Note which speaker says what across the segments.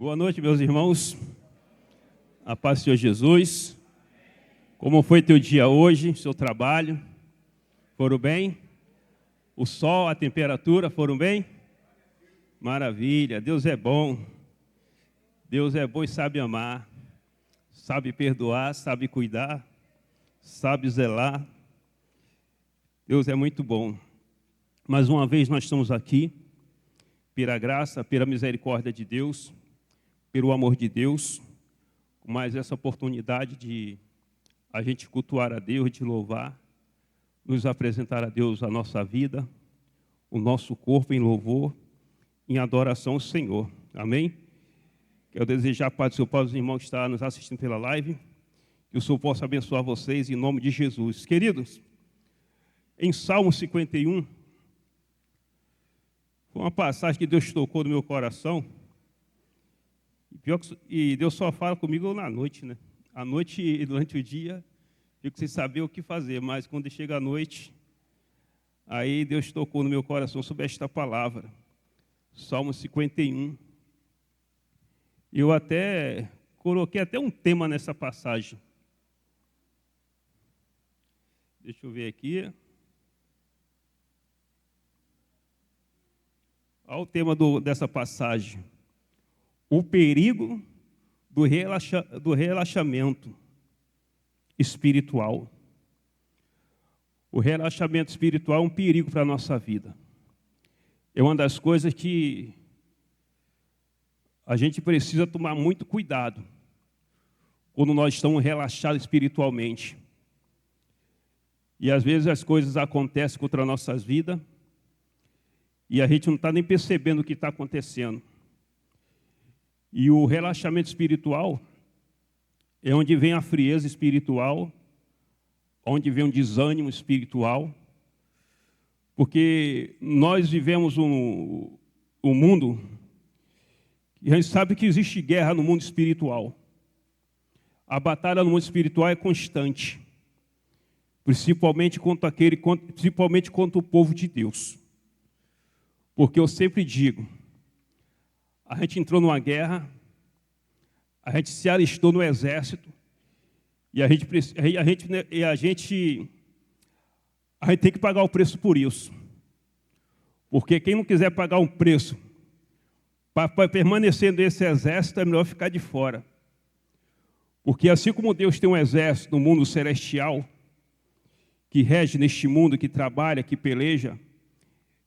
Speaker 1: Boa noite, meus irmãos. A paz do Senhor Jesus. Como foi teu dia hoje, seu trabalho? Foram bem? O sol, a temperatura, foram bem? Maravilha, Deus é bom. Deus é bom e sabe amar, sabe perdoar, sabe cuidar, sabe zelar. Deus é muito bom. Mais uma vez nós estamos aqui, pela graça, pela misericórdia de Deus, pelo amor de Deus, com mais essa oportunidade de a gente cultuar a Deus, de louvar, nos apresentar a Deus a nossa vida, o nosso corpo em louvor, em adoração ao Senhor. Amém? Quero desejar a paz do Senhor para os irmãos que estão nos assistindo pela live, que o Senhor possa abençoar vocês em nome de Jesus. Queridos, em Salmo 51, foi uma passagem que Deus tocou no meu coração. E Deus só fala comigo na noite, né? À noite e durante o dia, fico sem saber o que fazer, mas quando chega a noite, aí Deus tocou no meu coração sobre esta palavra, Salmo 51. Eu até coloquei um tema nessa passagem. Deixa eu ver aqui. Olha o tema dessa passagem. O perigo do relaxamento espiritual. O relaxamento espiritual é um perigo para a nossa vida. É uma das coisas que a gente precisa tomar muito cuidado quando nós estamos relaxados espiritualmente. E às vezes as coisas acontecem contra nossas vidas e a gente não está nem percebendo o que está acontecendo. E o relaxamento espiritual é onde vem a frieza espiritual, onde vem o desânimo espiritual, porque nós vivemos um mundo e a gente sabe que existe guerra no mundo espiritual. A batalha no mundo espiritual é constante, principalmente contra o povo de Deus. Porque eu sempre digo, a gente entrou numa guerra, a gente se alistou no exército, e a gente tem que pagar o preço por isso. Porque quem não quiser pagar um preço para permanecer nesse exército, é melhor ficar de fora. Porque assim como Deus tem um exército no mundo celestial, que rege neste mundo, que trabalha, que peleja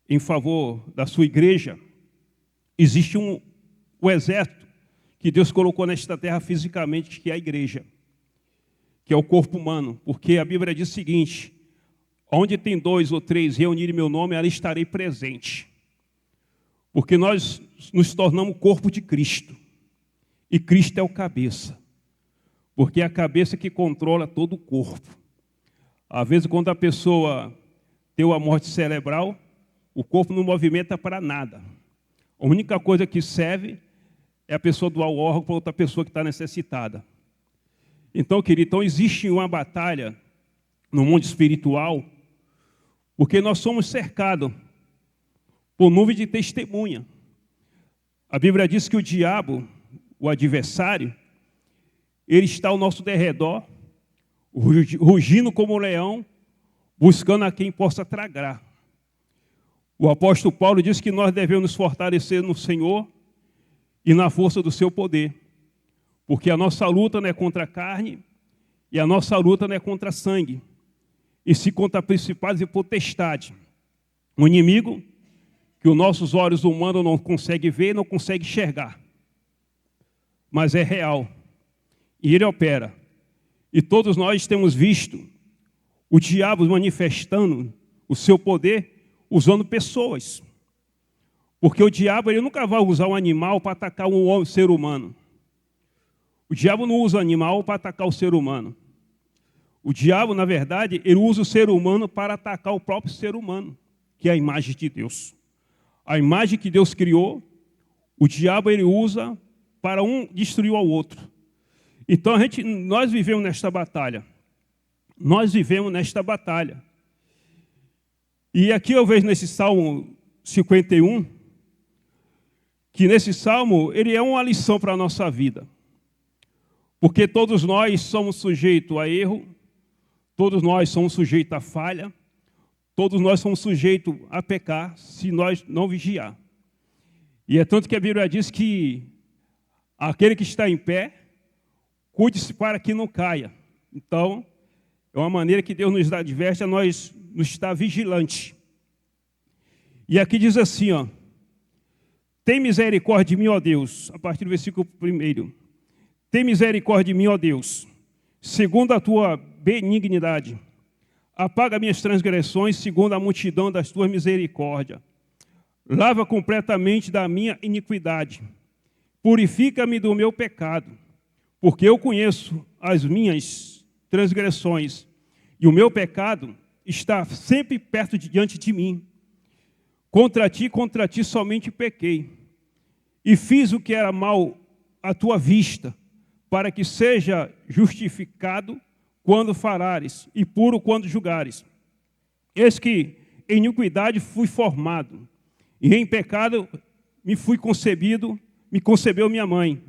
Speaker 1: em favor da sua igreja, existe o exército que Deus colocou nesta terra fisicamente, que é a igreja, que é o corpo humano, porque a Bíblia diz o seguinte: onde tem 2 ou 3 reunirem meu nome, ali estarei presente. Porque nós nos tornamos o corpo de Cristo, e Cristo é o cabeça, porque é a cabeça que controla todo o corpo. Às vezes, quando a pessoa tem uma morte cerebral, o corpo não movimenta para nada. A única coisa que serve é a pessoa doar o órgão para outra pessoa que está necessitada. Então, querido, existe uma batalha no mundo espiritual, porque nós somos cercados por nuvem de testemunha. A Bíblia diz que o diabo, o adversário, ele está ao nosso derredor, rugindo como um leão, buscando a quem possa tragar. O apóstolo Paulo diz que nós devemos nos fortalecer no Senhor e na força do seu poder, porque a nossa luta não é contra a carne e a nossa luta não é contra sangue, e sim contra principados e potestades. Um inimigo que os nossos olhos humanos não conseguem ver, não conseguem enxergar, mas é real, e ele opera. E todos nós temos visto o diabo manifestando o seu poder usando pessoas. Porque o diabo ele nunca vai usar um animal para atacar um ser humano. O diabo não usa animal para atacar o ser humano. O diabo, na verdade, ele usa o ser humano para atacar o próprio ser humano, que é a imagem de Deus. A imagem que Deus criou, o diabo ele usa para um destruir ao outro. Então nós vivemos nesta batalha. Nós vivemos nesta batalha. E aqui eu vejo nesse Salmo 51, que nesse salmo, ele é uma lição para a nossa vida. Porque todos nós somos sujeitos a erro, todos nós somos sujeitos a falha, todos nós somos sujeitos a pecar se nós não vigiar. E é tanto que a Bíblia diz que aquele que está em pé, cuide-se para que não caia. Então, é uma maneira que Deus nos adverte a nós nos estar vigilante. E aqui diz assim, ó: tem misericórdia de mim, ó Deus, a partir do versículo 1. Tem misericórdia de mim, ó Deus, segundo a tua benignidade. Apaga minhas transgressões, segundo a multidão das tuas misericórdias. Lava completamente da minha iniquidade. Purifica-me do meu pecado, porque eu conheço as minhas transgressões, e o meu pecado está sempre perto diante de mim. Contra ti somente pequei, e fiz o que era mal à tua vista, para que seja justificado quando falares, e puro quando julgares. Eis que em iniquidade fui formado, e em pecado me concebeu minha mãe.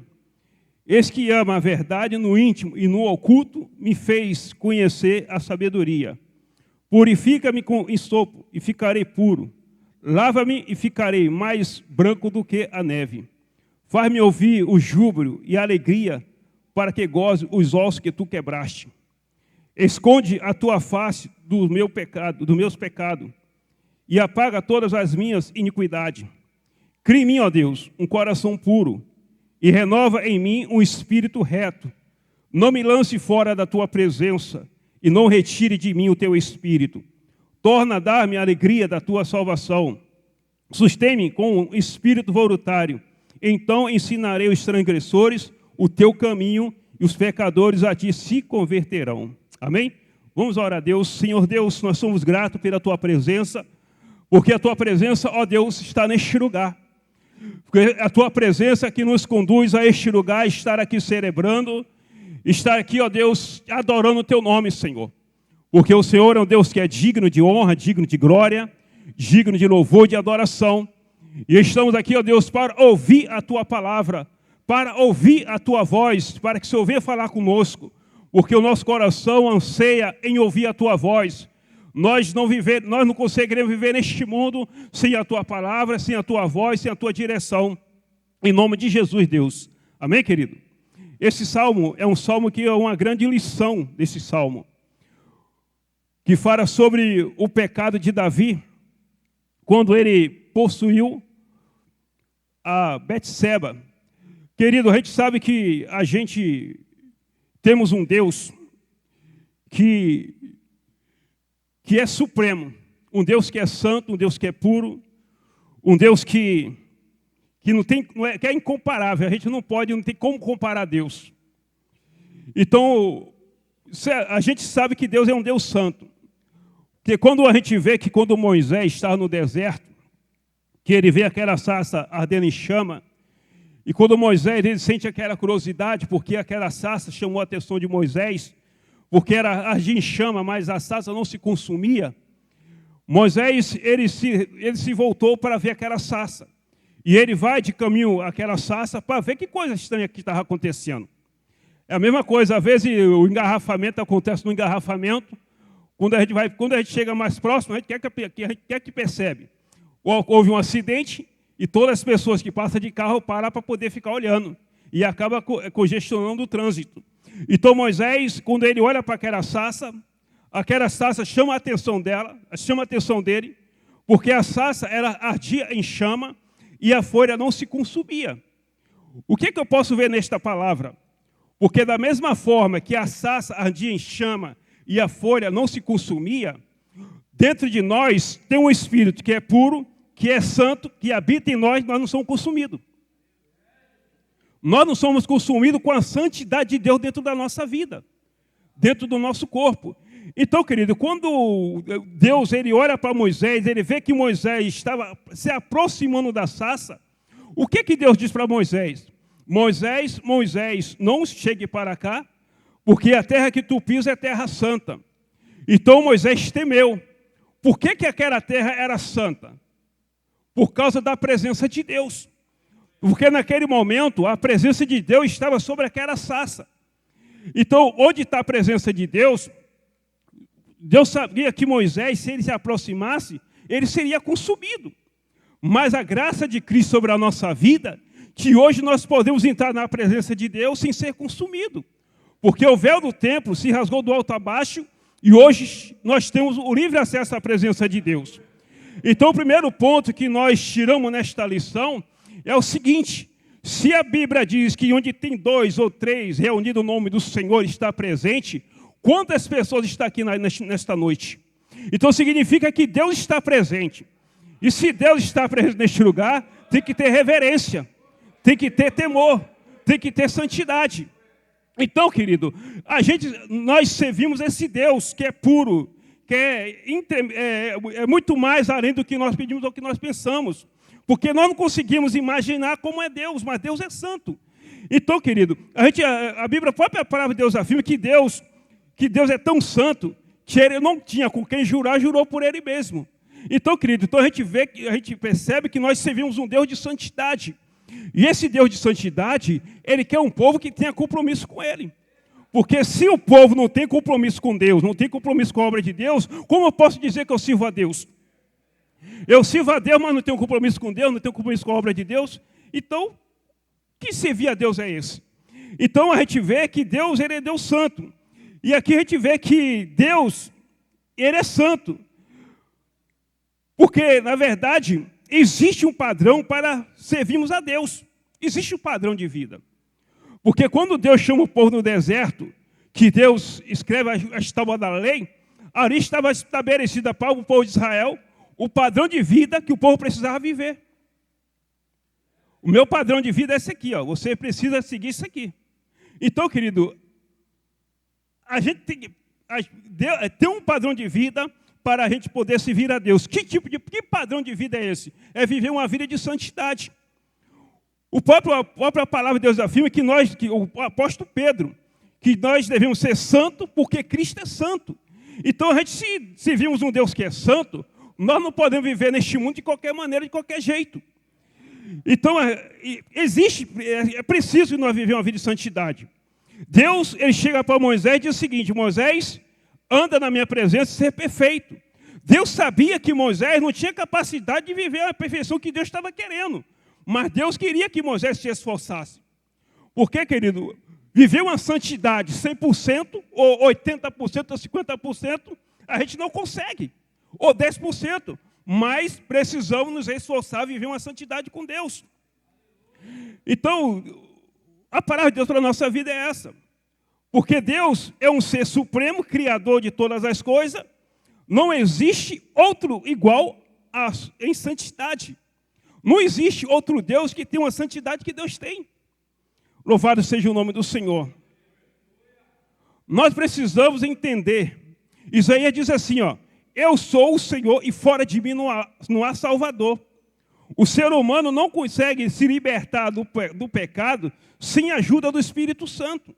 Speaker 1: Eis que ama a verdade no íntimo e no oculto, me fez conhecer a sabedoria. Purifica-me com ensopo, e ficarei puro. Lava-me e ficarei mais branco do que a neve. Faz-me ouvir o júbilo e a alegria, para que goze os ossos que tu quebraste. Esconde a tua face do meu pecado, dos meus pecados, e apaga todas as minhas iniquidades. Cria em mim, ó Deus, um coração puro, e renova em mim um espírito reto. Não me lance fora da tua presença, e não retire de mim o teu espírito. Torna a dar-me a alegria da tua salvação. Sustém-me com um espírito voluntário. Então ensinarei os transgressores o teu caminho, e os pecadores a ti se converterão. Amém? Vamos orar a Deus. Senhor Deus, nós somos gratos pela tua presença, porque a tua presença, ó Deus, está neste lugar. Porque a tua presença que nos conduz a este lugar, estar aqui celebrando, estar aqui, ó Deus, adorando o teu nome, Senhor. Porque o Senhor é um Deus que é digno de honra, digno de glória, digno de louvor e de adoração. E estamos aqui, ó Deus, para ouvir a tua palavra, para ouvir a tua voz, para que o Senhor venha falar conosco, porque o nosso coração anseia em ouvir a tua voz. Nós não conseguiremos viver neste mundo sem a tua palavra, sem a tua voz, sem a tua direção. Em nome de Jesus, Deus. Amém, querido? Esse salmo é um salmo que é uma grande lição desse salmo, que fala sobre o pecado de Davi, quando ele possuiu a Betseba. Querido, a gente sabe que a gente temos um Deus que é supremo, um Deus que é santo, um Deus que é puro, um Deus que é incomparável. A gente não tem como comparar a Deus. Então, a gente sabe que Deus é um Deus santo. Porque quando a gente vê que quando Moisés estava no deserto, que ele vê aquela sarça ardendo em chama, e quando Moisés ele sente aquela curiosidade, porque aquela sarça chamou a atenção de Moisés, porque era ardia em chama, mas a sarça não se consumia. Moisés ele se voltou para ver aquela sarça. E ele vai de caminho àquela sarça para ver que coisa estranha que estava acontecendo. É a mesma coisa, às vezes o engarrafamento acontece no engarrafamento. Quando a gente chega mais próximo, a gente quer que percebe. Houve um acidente e todas as pessoas que passam de carro param para poder ficar olhando. E acaba congestionando o trânsito. Então Moisés, quando ele olha para aquela sarça chama a atenção dele, porque a sarça ardia em chama e a folha não se consumia. O que eu posso ver nesta palavra? Porque da mesma forma que a sarça ardia em chama e a folha não se consumia, dentro de nós tem um Espírito que é puro, que é santo, que habita em nós não somos consumidos. Nós não somos consumidos com a santidade de Deus dentro da nossa vida, dentro do nosso corpo. Então, querido, quando Deus ele olha para Moisés, ele vê que Moisés estava se aproximando da sarça, o que Deus diz para Moisés? Moisés, não chegue para cá, porque a terra que tu pisas é terra santa. Então Moisés temeu. Por que aquela terra era santa? Por causa da presença de Deus. Porque naquele momento a presença de Deus estava sobre aquela sarça. Então, onde está a presença de Deus, Deus sabia que Moisés, se ele se aproximasse, ele seria consumido. Mas a graça de Cristo sobre a nossa vida, que hoje nós podemos entrar na presença de Deus sem ser consumido. Porque o véu do templo se rasgou do alto a baixo e hoje nós temos o livre acesso à presença de Deus. Então, o primeiro ponto que nós tiramos nesta lição é o seguinte: se a Bíblia diz que onde tem 2 ou 3 reunidos o nome do Senhor está presente, quantas pessoas estão aqui nesta noite? Então, significa que Deus está presente. E se Deus está presente neste lugar, tem que ter reverência, tem que ter temor, tem que ter santidade. Então, querido, nós servimos esse Deus que é puro, que é muito mais além do que nós pedimos ou que nós pensamos. Porque nós não conseguimos imaginar como é Deus, mas Deus é santo. Então, querido, a Bíblia, a própria palavra de Deus afirma que Deus é tão santo que ele não tinha com quem jurar, jurou por ele mesmo. Então, querido, a gente percebe que nós servimos um Deus de santidade. E esse Deus de santidade, ele quer um povo que tenha compromisso com ele. Porque se o povo não tem compromisso com Deus, não tem compromisso com a obra de Deus, como eu posso dizer que eu sirvo a Deus? Eu sirvo a Deus, mas não tenho compromisso com Deus, não tenho compromisso com a obra de Deus. Então, que servir a Deus é esse? Então, a gente vê que Deus, ele é Deus santo. E aqui a gente vê que Deus, ele é santo. Porque, na verdade, existe um padrão para servirmos a Deus. Existe um padrão de vida. Porque quando Deus chama o povo no deserto, que Deus escreve as tábuas da lei, ali estava estabelecida para o povo de Israel o padrão de vida que o povo precisava viver. O meu padrão de vida é esse aqui, ó. Você precisa seguir isso aqui. Então, querido, a gente tem um padrão de vida para a gente poder servir a Deus. Que padrão de vida é esse? É viver uma vida de santidade. A própria palavra de Deus afirma que o apóstolo Pedro, que nós devemos ser santos porque Cristo é santo. Então, a gente, se servimos um Deus que é santo, nós não podemos viver neste mundo de qualquer maneira, de qualquer jeito. Então, é preciso nós viver uma vida de santidade. Deus, ele chega para Moisés e diz o seguinte: Moisés, anda na minha presença e ser perfeito. Deus sabia que Moisés não tinha capacidade de viver a perfeição que Deus estava querendo. Mas Deus queria que Moisés se esforçasse. Porque, querido, viver uma santidade 100%, ou 80%, ou 50%, a gente não consegue. Ou 10%. Mas precisamos nos esforçar a viver uma santidade com Deus. Então, a palavra de Deus para a nossa vida é essa. Porque Deus é um ser supremo, criador de todas as coisas. Não existe outro igual em santidade. Não existe outro Deus que tenha uma santidade que Deus tem. Louvado seja o nome do Senhor. Nós precisamos entender. Isaías diz assim, ó: eu sou o Senhor e fora de mim não há Salvador. O ser humano não consegue se libertar do pecado sem a ajuda do Espírito Santo.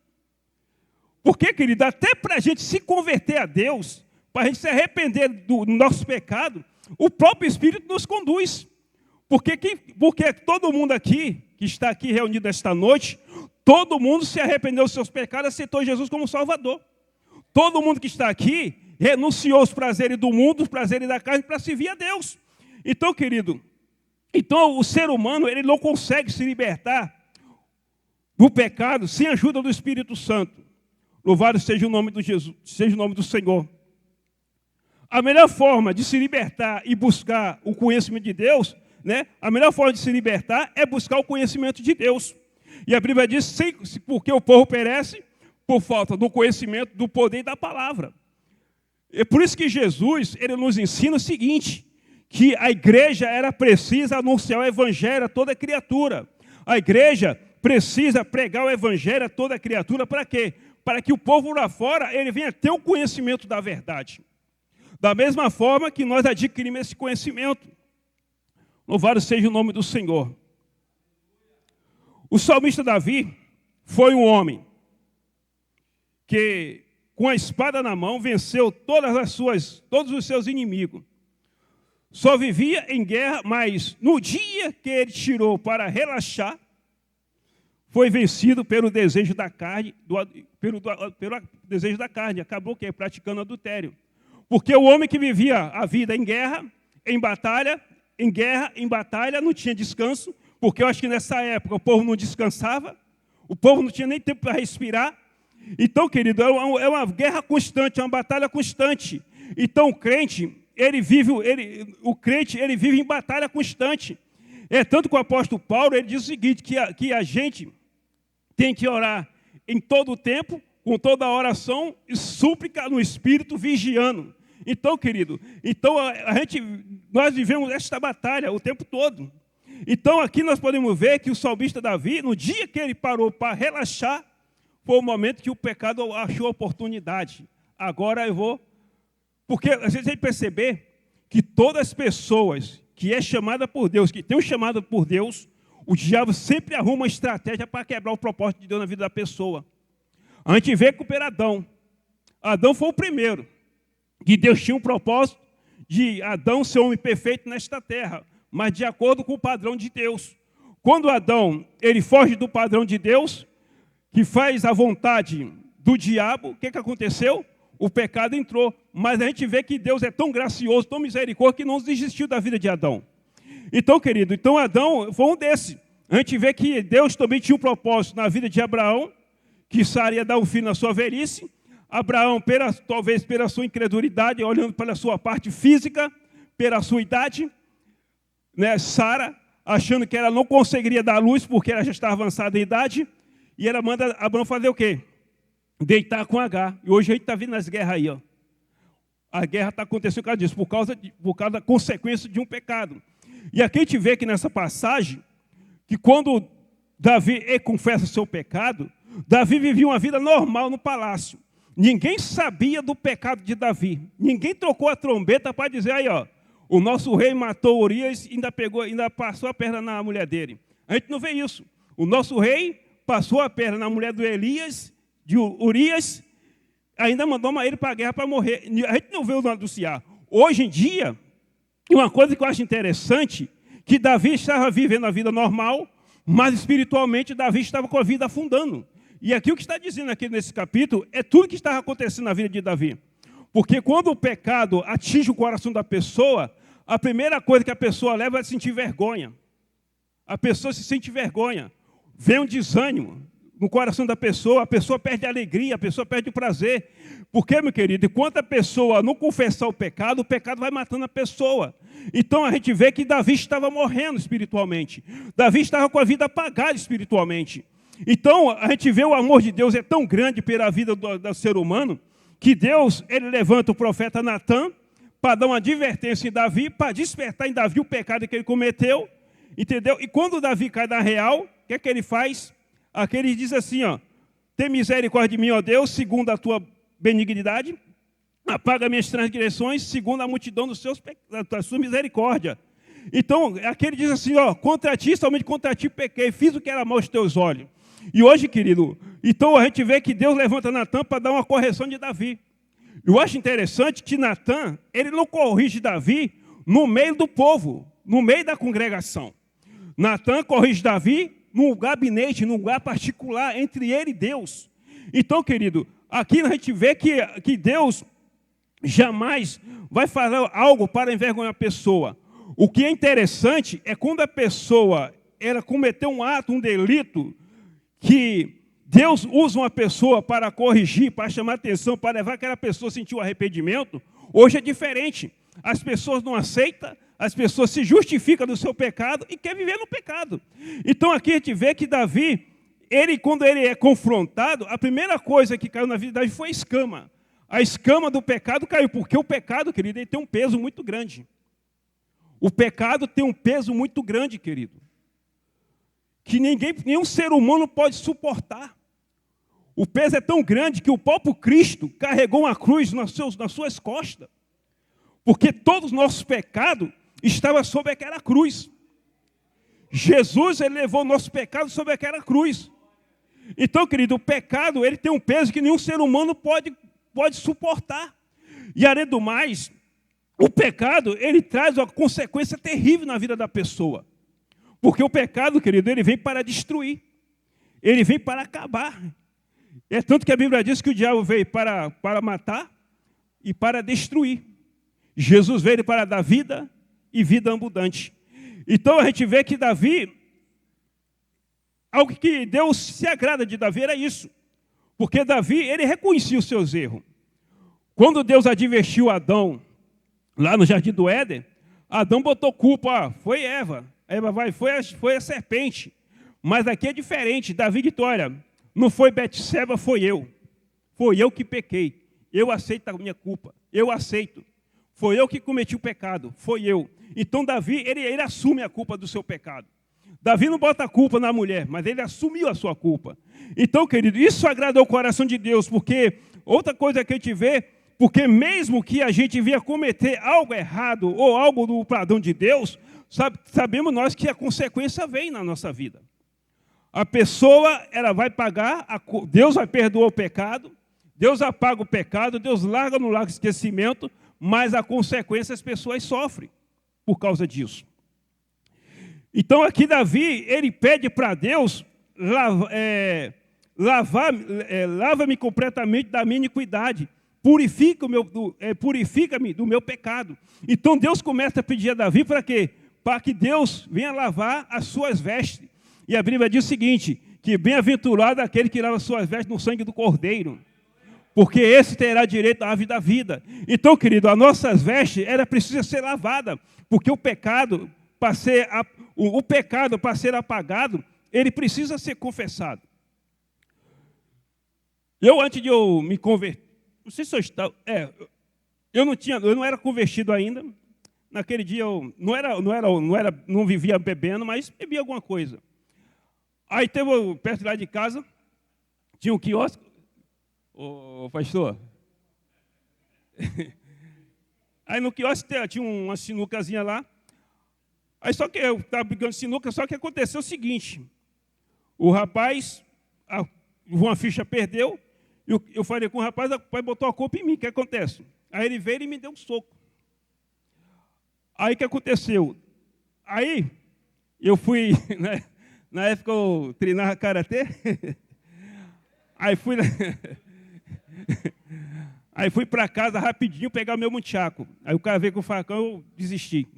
Speaker 1: Porque, querido, até para a gente se converter a Deus, para a gente se arrepender do nosso pecado, o próprio Espírito nos conduz. Porque todo mundo aqui, que está aqui reunido esta noite, todo mundo se arrependeu dos seus pecados e aceitou Jesus como Salvador. Todo mundo que está aqui renunciou aos prazeres do mundo, os prazeres da carne, para servir a Deus. Então, querido, o ser humano, ele não consegue se libertar do pecado sem a ajuda do Espírito Santo. Louvado seja o nome de Jesus, seja o nome do Senhor. A melhor forma de se libertar e buscar o conhecimento de Deus, a melhor forma de se libertar é buscar o conhecimento de Deus. E a Bíblia diz, porque o povo perece por falta do conhecimento, do poder e da palavra. É por isso que Jesus, ele nos ensina o seguinte, que a igreja era precisa anunciar o evangelho a toda criatura. A igreja precisa pregar o evangelho a toda criatura para quê? Para que o povo lá fora, ele venha ter o conhecimento da verdade. Da mesma forma que nós adquirimos esse conhecimento. Louvado seja o nome do Senhor. O salmista Davi foi um homem que, com a espada na mão, venceu todos os seus inimigos. só vivia em guerra, mas no dia que ele tirou para relaxar, foi vencido pelo desejo da carne, pelo desejo da carne, acabou que praticando adultério. Porque o homem que vivia a vida em guerra, em batalha, em guerra, em batalha, não tinha descanso, porque eu acho que nessa época o povo não descansava, o povo não tinha nem tempo para respirar. Então, querido, é uma guerra constante, é uma batalha constante. Então, o crente, ele vive em batalha constante. É tanto que o apóstolo Paulo, ele diz o seguinte, que a gente tem que orar em todo o tempo, com toda a oração e súplica no Espírito, vigiando. Então, querido, nós vivemos esta batalha o tempo todo. Então, aqui nós podemos ver que o salmista Davi, no dia que ele parou para relaxar, foi o momento que o pecado achou oportunidade. Agora eu vou... Porque a gente tem que perceber que todas as pessoas que é chamada por Deus, que tem um chamado por Deus, o diabo sempre arruma uma estratégia para quebrar o propósito de Deus na vida da pessoa. A gente vê que o Adão. Adão foi o primeiro. Que Deus tinha um propósito de Adão ser um homem perfeito nesta terra, mas de acordo com o padrão de Deus. Quando Adão ele foge do padrão de Deus, que faz a vontade do diabo, o que aconteceu? O pecado entrou. Mas a gente vê que Deus é tão gracioso, tão misericordioso, que não desistiu da vida de Adão. Então, querido, Adão foi um desses. A gente vê que Deus também tinha um propósito na vida de Abraão, que Sara ia dar um filho na sua velhice. Abraão, talvez pela sua incredulidade, olhando para a sua parte física, pela sua idade, né? Sara, achando que ela não conseguiria dar luz, porque ela já estava avançada em idade, e ela manda Abraão fazer o quê? Deitar com Agar. E hoje a gente está vendo as guerras aí, ó. A guerra está acontecendo por causa disso, por causa da consequência de um pecado. E aqui a gente vê que nessa passagem, que quando Davi confessa o seu pecado, Davi vivia uma vida normal no palácio. Ninguém sabia do pecado de Davi. Ninguém trocou a trombeta para dizer, aí, ó, o nosso rei matou Urias e ainda passou a perna na mulher dele. A gente não vê isso. O nosso rei passou a perna na mulher do Elias, de Urias, ainda mandou ele para a guerra para morrer. A gente não vê o anunciar. Hoje em dia, uma coisa que eu acho interessante, que Davi estava vivendo a vida normal, mas espiritualmente Davi estava com a vida afundando. E aqui o que está dizendo aqui nesse capítulo é tudo que estava acontecendo na vida de Davi. Porque quando o pecado atinge o coração da pessoa, a primeira coisa que a pessoa leva é sentir vergonha. A pessoa se sente vergonha. Vem um desânimo no coração da pessoa, a pessoa perde a alegria, a pessoa perde o prazer. Porque, meu querido, enquanto a pessoa não confessar o pecado vai matando a pessoa. Então a gente vê que Davi estava morrendo espiritualmente. Davi estava com a vida apagada espiritualmente. Então, a gente vê o amor de Deus é tão grande pela vida do ser humano, que Deus, ele levanta o profeta Natã para dar uma advertência em Davi, para despertar em Davi o pecado que ele cometeu, entendeu? E quando Davi cai na real, o que é que ele faz? Aqui ele diz assim, ó, tem misericórdia de mim, ó Deus, segundo a tua benignidade, apaga minhas transgressões, segundo a multidão da sua misericórdia. Então, aqui ele diz assim, ó, contra ti, somente contra ti pequei, fiz o que era mal aos teus olhos. E hoje, querido, então a gente vê que Deus levanta Natã para dar uma correção de Davi. Eu acho interessante que Natã, ele não corrige Davi no meio do povo, no meio da congregação. Natã corrige Davi num gabinete, num lugar particular, entre ele e Deus. Então, querido, aqui a gente vê que Deus jamais vai fazer algo para envergonhar a pessoa. O que é interessante é quando a pessoa ela cometeu um ato, um delito, que Deus usa uma pessoa para corrigir, para chamar atenção, para levar aquela pessoa a sentir o arrependimento. Hoje é diferente. As pessoas não aceitam, as pessoas se justificam do seu pecado e querem viver no pecado. Então aqui a gente vê que Davi, quando ele é confrontado, a primeira coisa que caiu na vida de Davi foi a escama. A escama do pecado caiu, porque o pecado, querido, ele tem um peso muito grande. O pecado tem um peso muito grande, querido, que nenhum ser humano pode suportar. O peso é tão grande que o próprio Cristo carregou uma cruz nas suas costas, porque todos os nossos pecados estavam sobre aquela cruz. Jesus, ele levou o nosso pecado sobre aquela cruz. Então, querido, o pecado ele tem um peso que nenhum ser humano pode suportar. E além do mais, o pecado, ele traz uma consequência terrível na vida da pessoa. Porque o pecado, querido, ele vem para destruir. Ele vem para acabar. É tanto que a Bíblia diz que o diabo veio para matar e para destruir. Jesus veio para dar vida e vida abundante. Então a gente vê que Davi, algo que Deus se agrada de Davi era isso. Porque Davi, ele reconhecia os seus erros. Quando Deus advertiu Adão, lá no Jardim do Éden, Adão botou culpa, foi Eva. Eva foi a serpente. Mas aqui é diferente. Davi disse, olha, não foi Betseba, foi eu. Foi eu que pequei. Eu aceito a minha culpa. Eu aceito. Foi eu que cometi o pecado. Foi eu. Então Davi, ele assume a culpa do seu pecado. Davi não bota a culpa na mulher, mas ele assumiu a sua culpa. Então, querido, isso agradou o coração de Deus, porque outra coisa que a gente vê, porque mesmo que a gente venha cometer algo errado ou algo do padrão de Deus, sabemos nós que a consequência vem na nossa vida. A pessoa, ela vai pagar, Deus vai perdoar o pecado, Deus apaga o pecado, Deus larga no lago de esquecimento, mas a consequência as pessoas sofrem por causa disso. Então aqui Davi, ele pede para Deus, lava-me completamente da minha iniquidade, purifica-me do meu pecado. Então Deus começa a pedir a Davi para quê? Para que Deus venha lavar as suas vestes. E a Bíblia diz o seguinte, que bem-aventurado aquele que lava suas vestes no sangue do Cordeiro, porque esse terá direito à árvore da vida. Então, querido, as nossas vestes, ela precisa ser lavada, porque o pecado, para ser apagado, ele precisa ser confessado. Antes de eu me converter, não sei se eu estava, eu não era convertido ainda. Naquele dia eu não vivia bebendo, mas bebia alguma coisa. Aí teve, perto lá de casa, tinha um quiosque. Ô, pastor. Aí no quiosque tinha uma sinucazinha lá. Aí só que eu estava brigando sinuca, só que aconteceu o seguinte. O rapaz, uma ficha perdeu, eu falei com o rapaz botou a culpa em mim. O que acontece? Aí ele veio e me deu um soco. Aí o que aconteceu? Aí eu fui, né, na época eu treinava karatê, aí fui para casa rapidinho pegar o meu munchaku. Aí o cara veio com o facão, eu desisti.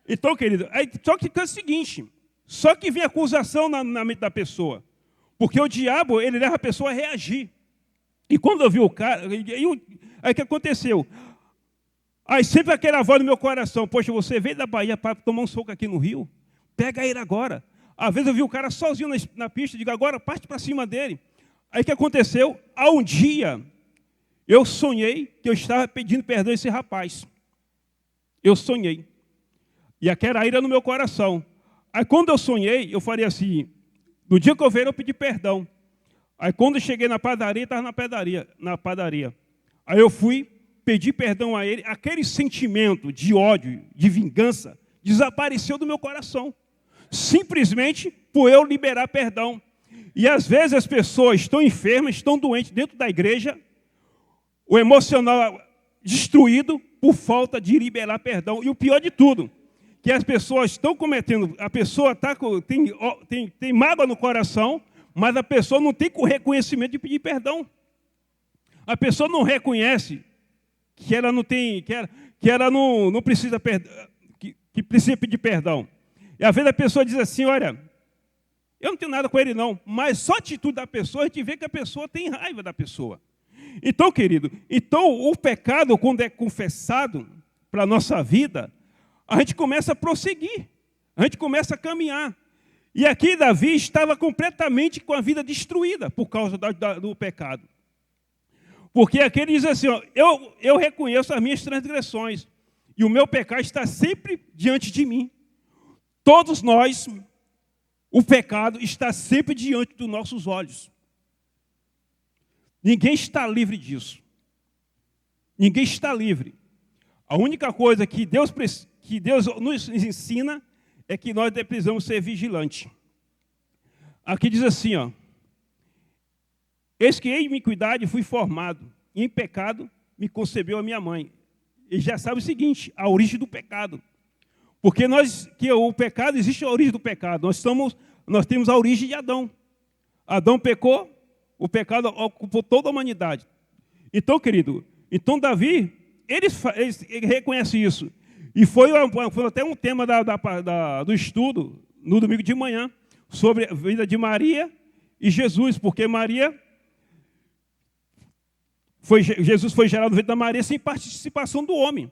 Speaker 1: Então, querido, só que é o seguinte, só que vem acusação na mente da pessoa. Porque o diabo, ele leva a pessoa a reagir. E quando eu vi o cara, aí o que aconteceu? Aí sempre aquela voz no meu coração, poxa, você veio da Bahia para tomar um soco aqui no Rio? Pega ele agora. Às vezes eu vi o cara sozinho na pista, digo, agora parte para cima dele. Aí o que aconteceu? Há um dia, eu sonhei que eu estava pedindo perdão a esse rapaz. Eu sonhei. E aquela ira no meu coração. Aí quando eu sonhei, eu falei assim, no dia que eu ver, eu pedi perdão. Aí quando eu cheguei na padaria, estava na padaria. Aí eu fui, pedi perdão a ele, aquele sentimento de ódio, de vingança, desapareceu do meu coração. Simplesmente por eu liberar perdão. E às vezes as pessoas estão enfermas, estão doentes dentro da igreja, o emocional destruído por falta de liberar perdão. E o pior de tudo, que as pessoas estão cometendo, a pessoa tem mágoa no coração, mas a pessoa não tem o reconhecimento de pedir perdão. A pessoa não reconhece que ela não tem, que ela não precisa que precisa pedir perdão. E às vezes a pessoa diz assim, olha, eu não tenho nada com ele não, mas só a atitude da pessoa, a gente vê que a pessoa tem raiva da pessoa. Então, querido, o pecado, quando é confessado para a nossa vida, a gente começa a prosseguir, a gente começa a caminhar. E aqui Davi estava completamente com a vida destruída por causa do pecado. Porque aqui ele diz assim, ó, eu reconheço as minhas transgressões, e o meu pecado está sempre diante de mim. Todos nós, o pecado está sempre diante dos nossos olhos. Ninguém está livre disso. Ninguém está livre. A única coisa que Deus nos ensina é que nós precisamos ser vigilantes. Aqui diz assim, ó. Eis que em iniquidade fui formado, e em pecado me concebeu a minha mãe. Ele já sabe o seguinte, a origem do pecado. Porque o pecado, existe a origem do pecado. Nós temos a origem de Adão. Adão pecou, o pecado ocupou toda a humanidade. Então, querido, Davi, ele reconhece isso. E foi até um tema do estudo, no domingo de manhã, sobre a vida de Maria e Jesus, porque Jesus foi gerado no ventre da Maria sem participação do homem.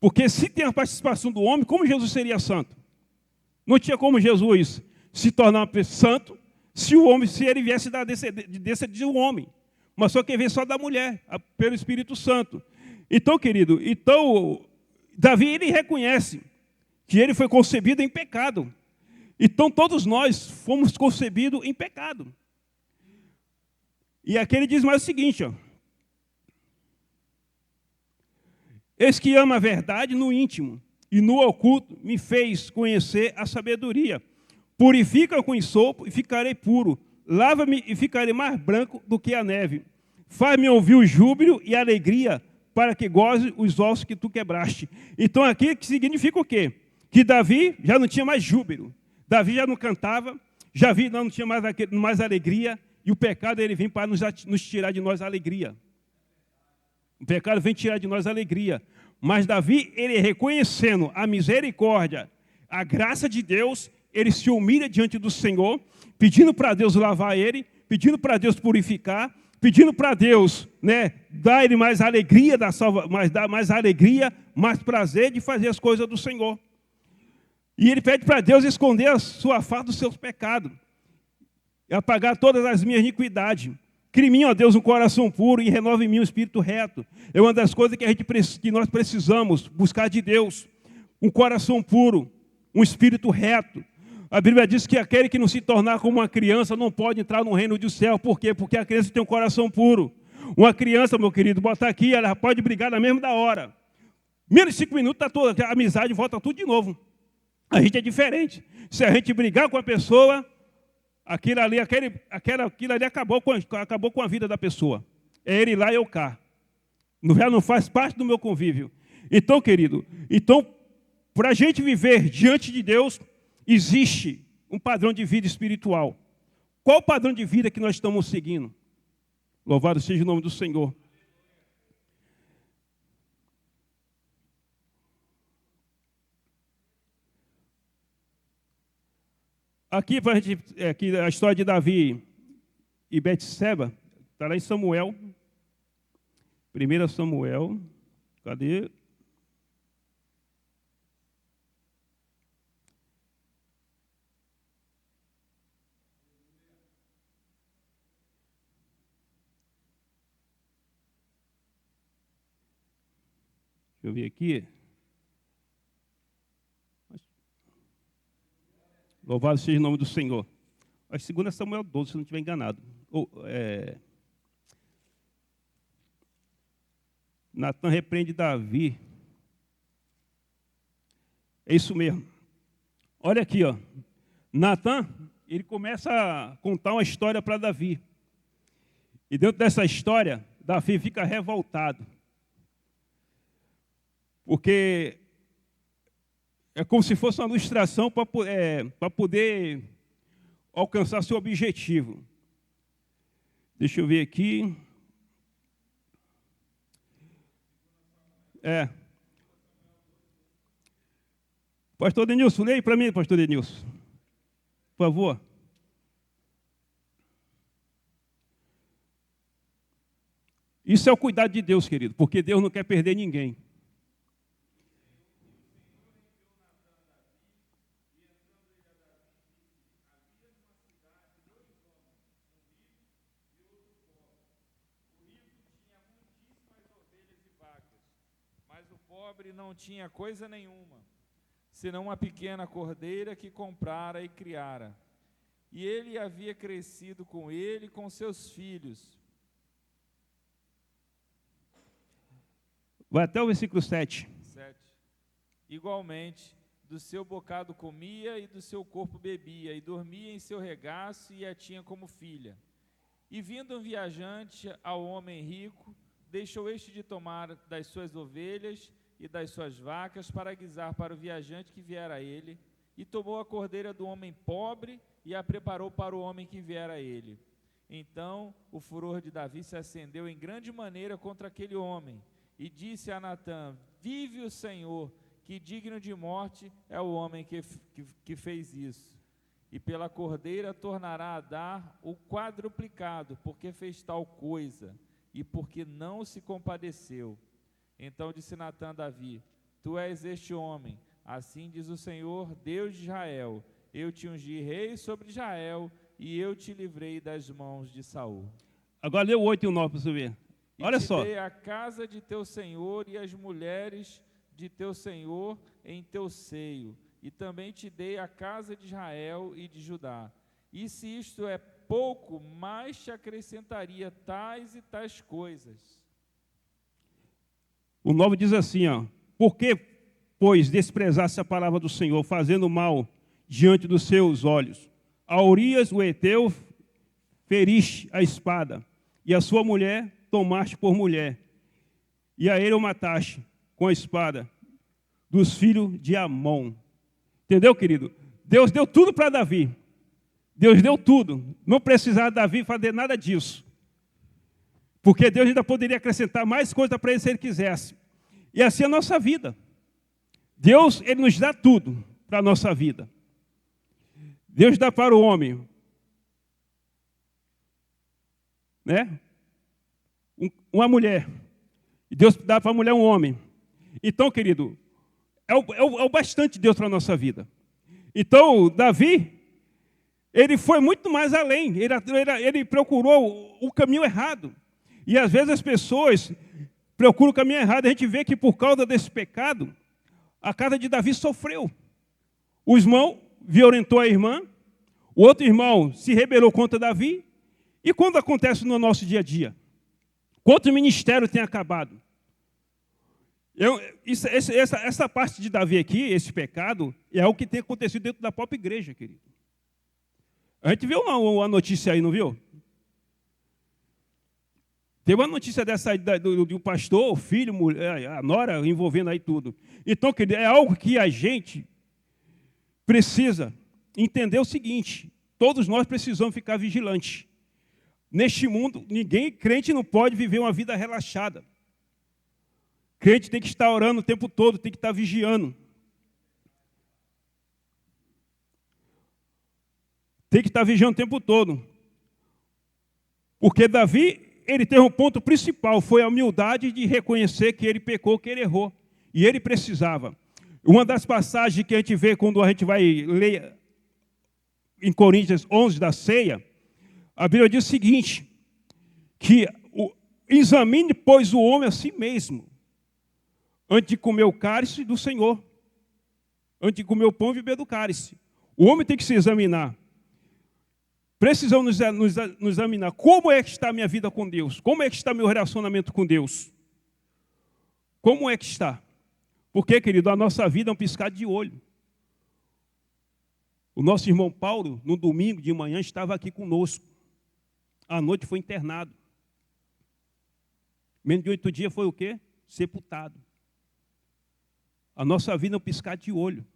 Speaker 1: Porque se tem a participação do homem, como Jesus seria santo? Não tinha como Jesus se tornar santo se ele viesse da descendência de um homem. Mas só que ele veio só da mulher, pelo Espírito Santo. Então, querido, Davi, ele reconhece que ele foi concebido em pecado. Então, todos nós fomos concebidos em pecado. E aqui ele diz mais o seguinte, ó. Eis que ama a verdade no íntimo, e no oculto me fez conhecer a sabedoria. Purifica com ensopo e ficarei puro. Lava-me e ficarei mais branco do que a neve. Faz-me ouvir o júbilo e a alegria, para que goze os ossos que tu quebraste. Então aqui significa o quê? Que Davi já não tinha mais júbilo. Davi já não cantava, Davi não tinha mais alegria, e o pecado ele vem para nos tirar de nós a alegria. O pecado vem tirar de nós a alegria. Mas Davi, ele reconhecendo a misericórdia, a graça de Deus, ele se humilha diante do Senhor, pedindo para Deus lavar ele, pedindo para Deus purificar, pedindo para Deus, dar ele mais alegria, dar mais alegria, mais prazer de fazer as coisas do Senhor. E ele pede para Deus esconder a sua face dos seus pecados, e apagar todas as minhas iniquidades. Crie em mim, ó Deus, um coração puro e renove em mim um espírito reto. É uma das coisas que nós precisamos buscar de Deus. Um coração puro, um espírito reto. A Bíblia diz que aquele que não se tornar como uma criança não pode entrar no reino do céu. Por quê? Porque a criança tem um coração puro. Uma criança, meu querido, botar aqui, ela pode brigar na mesma da hora. Menos de 5 minutos, tá toda a amizade, volta tudo de novo. A gente é diferente. Se a gente brigar com a pessoa, aquilo ali acabou com a vida da pessoa. É ele lá e eu cá. Já não faz parte do meu convívio. Então, querido, para a gente viver diante de Deus, existe um padrão de vida espiritual. Qual o padrão de vida que nós estamos seguindo? Louvado seja o nome do Senhor. Aqui a história de Davi e Betseba, está lá em Samuel. 1 Samuel, cadê? Deixa eu ver aqui. Louvado seja o nome do Senhor. Acho que 2 Samuel 12, se não estiver enganado. Natan repreende Davi. É isso mesmo. Olha aqui, ó. Natan, ele começa a contar uma história para Davi. E dentro dessa história, Davi fica revoltado. Porque é como se fosse uma ilustração para poder alcançar seu objetivo. Deixa eu ver aqui. Pastor Denilson, leia para mim, pastor Denilson. Por favor. Isso é o cuidado de Deus, querido, porque Deus não quer perder ninguém.
Speaker 2: Não tinha coisa nenhuma, senão uma pequena cordeira que comprara e criara. E ele havia crescido com ele e com seus filhos.
Speaker 1: Vai até o versículo 7.
Speaker 2: Igualmente, do seu bocado comia e do seu corpo bebia, e dormia em seu regaço e a tinha como filha. E vindo um viajante ao homem rico, deixou este de tomar das suas ovelhas e das suas vacas para guisar para o viajante que viera a ele, e tomou a cordeira do homem pobre e a preparou para o homem que viera a ele. Então o furor de Davi se acendeu em grande maneira contra aquele homem, e disse a Natã: vive o Senhor, que digno de morte é o homem que fez isso. E pela cordeira tornará a dar o quadruplicado, porque fez tal coisa, e porque não se compadeceu. Então disse Natã a Davi: tu és este homem, assim diz o Senhor, Deus de Israel, eu te ungi rei sobre Israel, e eu te livrei das mãos de Saul.
Speaker 1: Agora lê o 8 e o 9 para você ver. Olha só.
Speaker 2: E te dei a casa de teu senhor e as mulheres de teu senhor em teu seio, e também te dei a casa de Israel e de Judá. E se isto é pouco, mais te acrescentaria tais e tais coisas.
Speaker 1: O 9 diz assim, ó: por que, pois, desprezasse a palavra do Senhor, fazendo mal diante dos seus olhos? A Urias, o heteu, feriste a espada, e a sua mulher tomaste por mulher, e a ele o mataste com a espada dos filhos de Amon. Entendeu, querido? Deus deu tudo para Davi. Deus deu tudo. Não precisava Davi fazer nada disso. Porque Deus ainda poderia acrescentar mais coisa para ele se ele quisesse. E assim é a nossa vida. Deus, ele nos dá tudo para a nossa vida. Deus dá para o homem, né? Uma mulher. E Deus dá para a mulher um homem. Então, querido, é o bastante Deus para a nossa vida. Então, Davi, ele foi muito mais além. Ele procurou o caminho errado. E às vezes as pessoas procuram o caminho errado. A gente vê que por causa desse pecado, a casa de Davi sofreu. O irmão violentou a irmã, o outro irmão se rebelou contra Davi. E quando acontece no nosso dia a dia? Quanto ministério tem acabado? Essa parte de Davi aqui, esse pecado, é o que tem acontecido dentro da própria igreja, querido. A gente viu uma notícia aí, não viu? Teve uma notícia dessa aí do pastor, o filho, mulher, a nora, envolvendo aí tudo. Então, querido, é algo que a gente precisa entender o seguinte: todos nós precisamos ficar vigilantes. Neste mundo, crente não pode viver uma vida relaxada. Crente tem que estar orando o tempo todo, tem que estar vigiando. Tem que estar vigiando o tempo todo. Porque Davi, ele teve um ponto principal, foi a humildade de reconhecer que ele pecou, que ele errou. E ele precisava. Uma das passagens que a gente vê quando a gente vai ler em Coríntios 11 da ceia, a Bíblia diz o seguinte, que examine, pois, o homem a si mesmo, antes de comer o cálice do Senhor, antes de comer o pão e beber do cálice. O homem tem que se examinar. Precisamos nos examinar. Como é que está a minha vida com Deus? Como é que está meu relacionamento com Deus? Como é que está? Porque, querido, a nossa vida é um piscar de olho. O nosso irmão Paulo, no domingo de manhã, estava aqui conosco. À noite foi internado. Menos de 8 dias foi o quê? Sepultado. A nossa vida é um piscar de olho.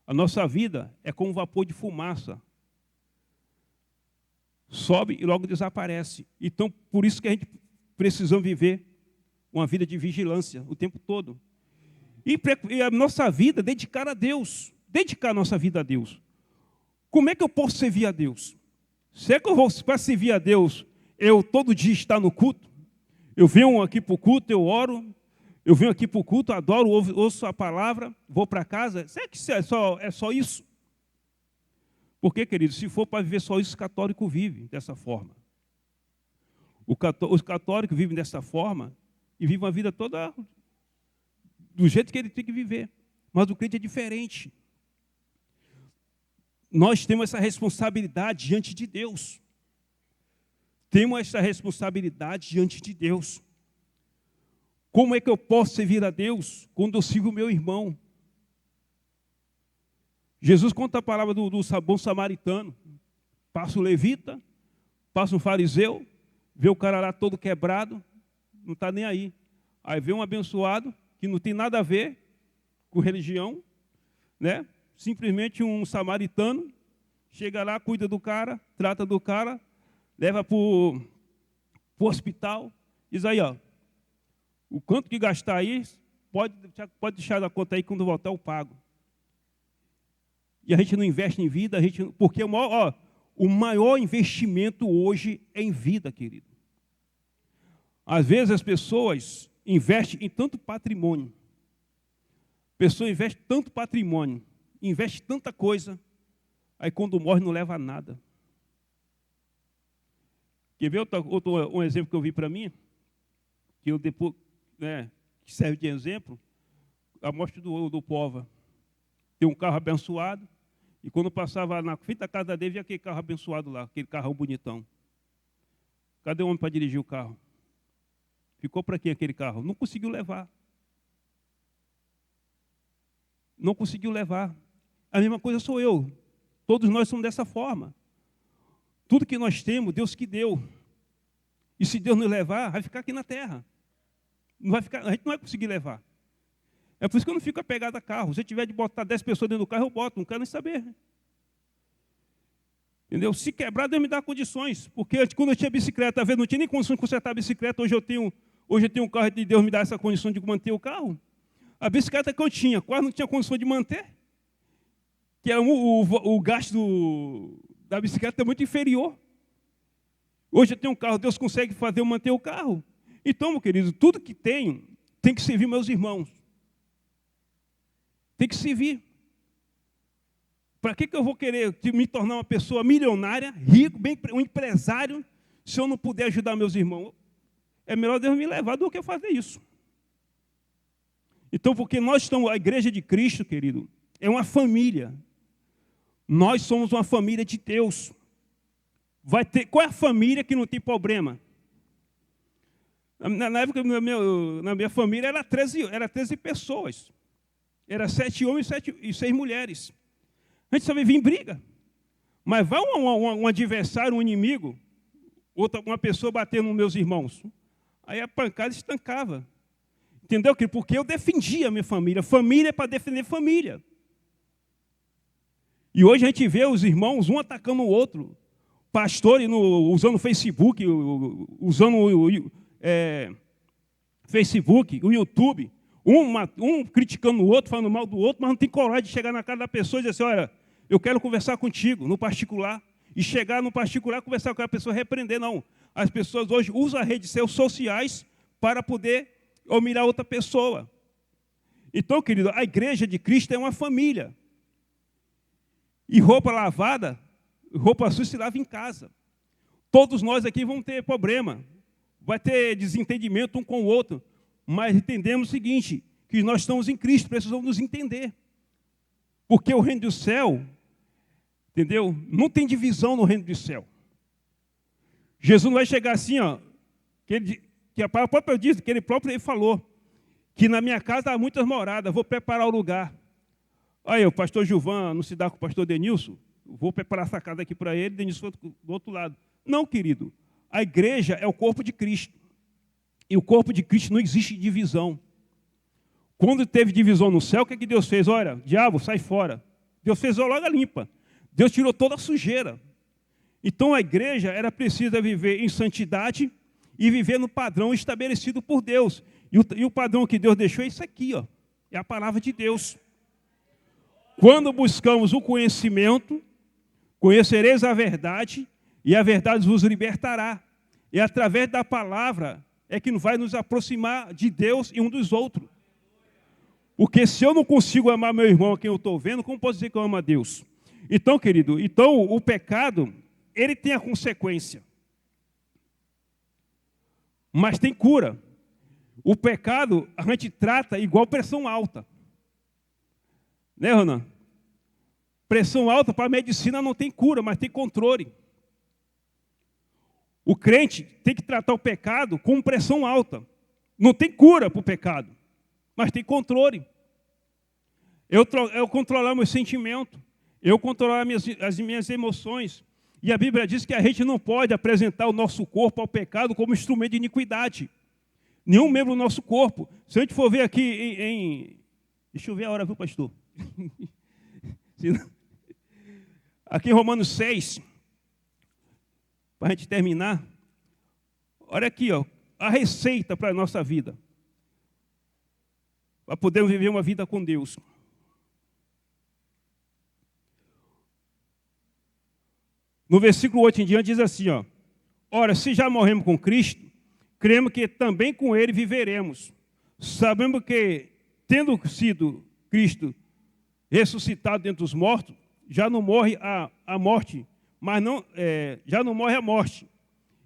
Speaker 1: A nossa vida é como um vapor de fumaça. Sobe e logo desaparece. Então, por isso que a gente precisa viver uma vida de vigilância o tempo todo. E a nossa vida, dedicar a Deus. Dedicar a nossa vida a Deus. Como é que eu posso servir a Deus? Se é que eu vou, para servir a Deus, eu todo dia estar no culto? Eu venho aqui para o culto, eu oro, eu venho aqui para o culto, adoro, ouço a palavra, vou para casa. Será que é só isso? Porque, querido, se for para viver só isso, o católico vive dessa forma. Os católicos vivem dessa forma e vivem a vida toda do jeito que ele tem que viver. Mas o crente é diferente. Nós temos essa responsabilidade diante de Deus. Temos essa responsabilidade diante de Deus. Como é que eu posso servir a Deus quando eu sigo o meu irmão? Jesus conta a palavra do bom samaritano. Passa o levita, passa um fariseu, vê o cara lá todo quebrado, não está nem aí. Aí vem um abençoado que não tem nada a ver com religião, né? Simplesmente um samaritano, chega lá, cuida do cara, trata do cara, leva para o hospital, diz aí, ó, o quanto que gastar aí, pode deixar na conta aí, quando voltar eu pago. E a gente não investe em vida, porque o maior investimento hoje é em vida, querido. Às vezes as pessoas investem em tanto patrimônio. A pessoa investe tanto patrimônio, investe tanta coisa, aí quando morre não leva a nada. Quer ver um exemplo que eu vi para mim? Que eu depois, né, que serve de exemplo, a morte do Pova. Tem um carro abençoado, e quando passava na frente da casa dele, via aquele carro abençoado lá, aquele carrão bonitão. Cadê o homem para dirigir o carro? Ficou para quem aquele carro? Não conseguiu levar. Não conseguiu levar. A mesma coisa sou eu. Todos nós somos dessa forma. Tudo que nós temos, Deus que deu. E se Deus nos levar, vai ficar aqui na terra. Não vai ficar, a gente não vai conseguir levar. É por isso que eu não fico apegado a carro. Se eu tiver de botar 10 pessoas dentro do carro, eu boto. Não quero nem saber. Entendeu? Se quebrar, Deus me dá condições. Porque quando eu tinha bicicleta, às vezes não tinha nem condições de consertar a bicicleta. Hoje eu tenho um carro e Deus me dá essa condição de manter o carro. A bicicleta que eu tinha, quase não tinha condição de manter. Que era o gasto da bicicleta é muito inferior. Hoje eu tenho um carro, Deus consegue fazer eu manter o carro. Então, meu querido, tudo que tenho tem que servir meus irmãos. Tem que servir. Para que eu vou querer me tornar uma pessoa milionária, rico, um empresário, se eu não puder ajudar meus irmãos? É melhor Deus me levar do que fazer isso. Então, porque nós estamos, a igreja de Cristo, querido, é uma família. Nós somos uma família de Deus. Qual é a família que não tem problema? Na época, na minha família, era 13 pessoas. Era 7 homens e 6 mulheres. A gente só vivia em briga. Mas vai um adversário, um inimigo, uma pessoa batendo nos meus irmãos. Aí a pancada estancava. Entendeu? Porque eu defendia a minha família. Família é para defender família. E hoje a gente vê os irmãos, um atacando o outro. Pastores usando o Facebook, usando o Facebook, o YouTube. Um criticando o outro, falando mal do outro, mas não tem coragem de chegar na casa da pessoa e dizer assim, olha, eu quero conversar contigo, no particular. E chegar no particular, conversar com a pessoa, repreender. Não. As pessoas hoje usam as redes sociais para poder humilhar outra pessoa. Então, querido, a igreja de Cristo é uma família. E roupa lavada, roupa suja se lava em casa. Todos nós aqui vamos ter problema. Vai ter desentendimento um com o outro. Mas entendemos o seguinte, que nós estamos em Cristo, precisamos nos entender. Porque o reino do céu, entendeu? Não tem divisão no reino do céu. Jesus não vai chegar assim, ó, que a própria diz, que ele próprio falou, que na minha casa há muitas moradas, vou preparar o lugar. Aí o pastor Gilvan não se dá com o pastor Denilson, vou preparar essa casa aqui para ele, Denilson do outro lado. Não, querido, a igreja é o corpo de Cristo. E o corpo de Cristo não existe divisão. Quando teve divisão no céu, o que Deus fez? Olha, diabo, sai fora. Deus fez logo a limpa. Deus tirou toda a sujeira. Então a igreja era precisa viver em santidade e viver no padrão estabelecido por Deus. E o padrão que Deus deixou é isso aqui, ó. É a palavra de Deus. Quando buscamos o conhecimento, conhecereis a verdade, e a verdade vos libertará. E através da palavra é que vai nos aproximar de Deus e um dos outros. Porque se eu não consigo amar meu irmão a quem eu estou vendo, como posso dizer que eu amo a Deus? Então, querido, o pecado, ele tem a consequência. Mas tem cura. O pecado a gente trata igual pressão alta. Né, Ronan? Pressão alta para a medicina não tem cura, mas tem controle. O crente tem que tratar o pecado com pressão alta. Não tem cura para o pecado, mas tem controle. Eu controlar meus sentimentos, eu controlar as minhas emoções. E a Bíblia diz que a gente não pode apresentar o nosso corpo ao pecado como instrumento de iniquidade. Nenhum membro do nosso corpo. Se a gente for ver aqui deixa eu ver a hora, viu, pastor? Aqui em Romanos 6, para a gente terminar, olha aqui, ó, a receita para a nossa vida, para podermos viver uma vida com Deus. No versículo 8 em diante diz assim, ó, ora, se já morremos com Cristo, cremos que também com Ele viveremos. Sabemos que, tendo sido Cristo ressuscitado dentre os mortos, já não morre a morte, mas não, já não morre a morte,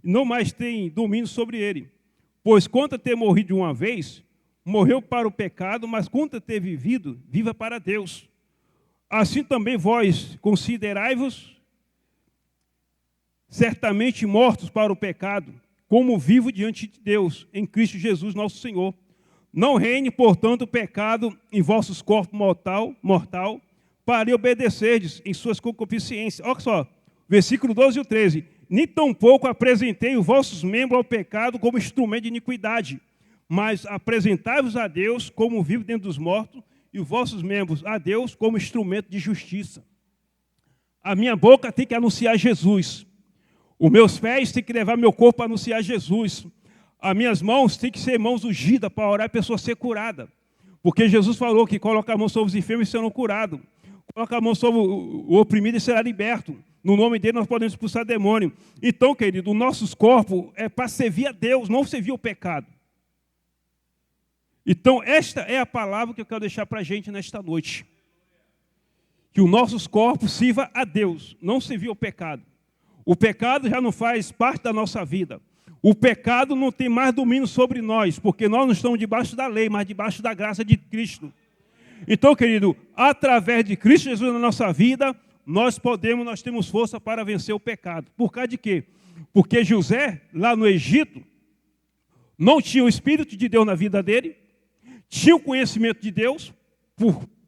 Speaker 1: não mais tem domínio sobre ele. Pois quanto a ter morrido de uma vez, morreu para o pecado, mas quanto a ter vivido, viva para Deus. Assim também vós considerai-vos certamente mortos para o pecado, como vivo diante de Deus, em Cristo Jesus nosso Senhor. Não reine, portanto, o pecado em vossos corpos mortal, para obedecerdes em suas concupiscências. Olha só, versículo 12 e 13. Nem tampouco apresentei os vossos membros ao pecado como instrumento de iniquidade, mas apresentai-vos a Deus como vivo dentro dos mortos, e os vossos membros a Deus como instrumento de justiça. A minha boca tem que anunciar Jesus. Os meus pés têm que levar meu corpo a anunciar Jesus. As minhas mãos têm que ser mãos ungidas para orar e a pessoa ser curada. Porque Jesus falou que coloca a mão sobre os enfermos e serão curados. Coloca a mão sobre o oprimido e será liberto. No nome dele nós podemos expulsar demônio. Então, querido, os nossos corpos é para servir a Deus, não servir o pecado. Então, esta é a palavra que eu quero deixar para a gente nesta noite. Que os nossos corpos sirvam a Deus, não servir o pecado. O pecado já não faz parte da nossa vida. O pecado não tem mais domínio sobre nós, porque nós não estamos debaixo da lei, mas debaixo da graça de Cristo. Então, querido, através de Cristo Jesus na nossa vida, nós temos força para vencer o pecado. Por causa de quê? Porque José, lá no Egito, não tinha o Espírito de Deus na vida dele, tinha o conhecimento de Deus,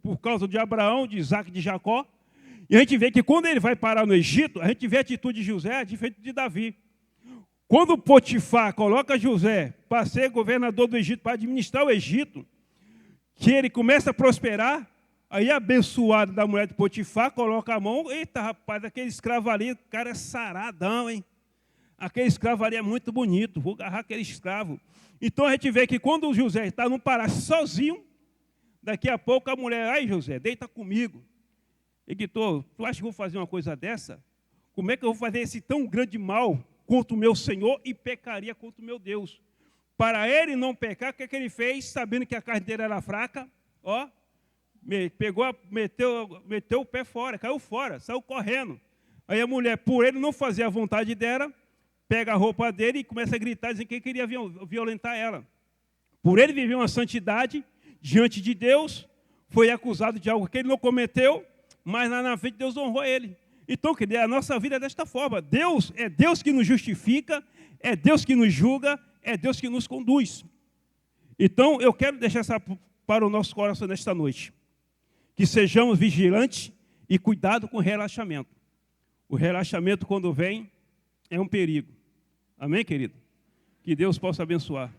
Speaker 1: por causa de Abraão, de Isaac e de Jacó, e a gente vê que quando ele vai parar no Egito, a gente vê a atitude de José diferente de Davi. Quando Potifar coloca José para ser governador do Egito, para administrar o Egito, que ele começa a prosperar, aí abençoado da mulher de Potifar, coloca a mão, eita rapaz, aquele escravo ali, o cara é saradão, hein? Aquele escravo ali é muito bonito, vou agarrar aquele escravo. Então a gente vê que quando o José está num palácio sozinho, daqui a pouco a mulher, ai José, deita comigo. Editor, tu acha que eu vou fazer uma coisa dessa? Como é que eu vou fazer esse tão grande mal contra o meu Senhor e pecaria contra o meu Deus? Para ele não pecar, o que é que ele fez? Sabendo que a carne dele era fraca, ó, meteu o pé fora, caiu fora, saiu correndo. Aí a mulher, por ele não fazer a vontade dela, pega a roupa dele e começa a gritar, dizendo que ele queria violentar ela. Por ele viver uma santidade diante de Deus, foi acusado de algo que ele não cometeu, mas lá na frente Deus honrou ele. Então, querido, a nossa vida é desta forma. Deus é Deus que nos justifica, é Deus que nos julga, é Deus que nos conduz. Então, eu quero deixar essa para o nosso coração nesta noite. Que sejamos vigilantes e cuidado com o relaxamento. O relaxamento, quando vem, é um perigo. Amém, querido? Que Deus possa abençoar.